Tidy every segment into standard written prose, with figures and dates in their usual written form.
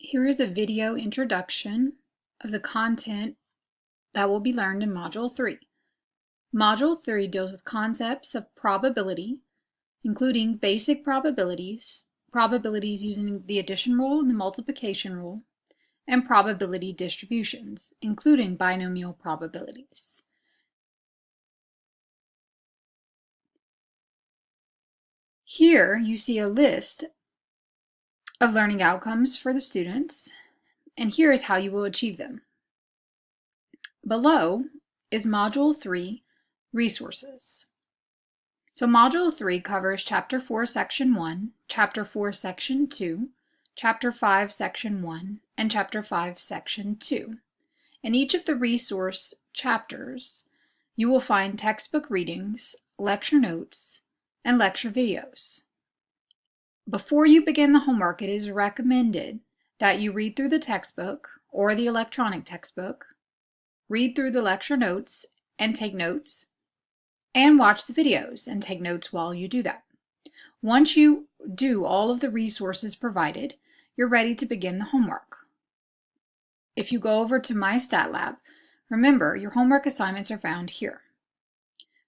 Here is a video introduction of the content that will be learned in Module 3. Module 3 deals with concepts of probability, including basic probabilities, probabilities using the addition rule and the multiplication rule, and probability distributions, including binomial probabilities. Here you see a list of learning outcomes for the students, and here is how you will achieve them. Below is Module 3 resources. So Module 3 covers Chapter 4, Section 1, Chapter 4, Section 2, Chapter 5, Section 1, and Chapter 5, Section 2. In each of the resource chapters, you will find textbook readings, lecture notes, and lecture videos. Before you begin the homework, it is recommended that you read through the textbook or the electronic textbook, read through the lecture notes and take notes, and watch the videos and take notes while you do that. Once you do all of the resources provided, you're ready to begin the homework. If you go over to MyStatLab, remember your homework assignments are found here.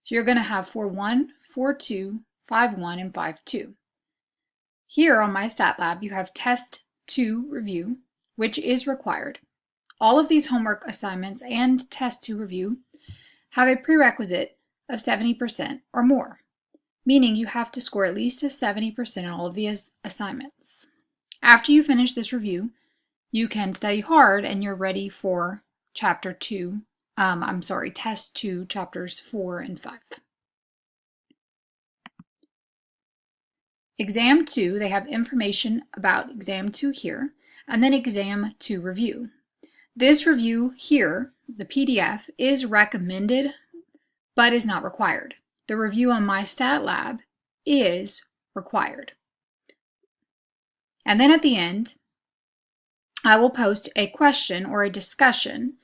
So you're going to have 4.1, 4.2, 5.1, and 5.2. Here on MyStatLab, you have Test 2 review, which is required. All of these homework assignments and Test 2 review have a prerequisite of 70% or more, meaning you have to score at least a 70% in all of these assignments. After you finish this review, you can study hard and you're ready for Test 2, Chapters 4 and 5. Exam 2, they have information about Exam 2 here, and then Exam 2 review. This review here, the PDF, is recommended, but is not required. The review on MyStatLab is required. And then at the end, I will post a question or a discussion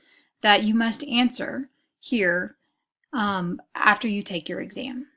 that you must answer here after you take your exam.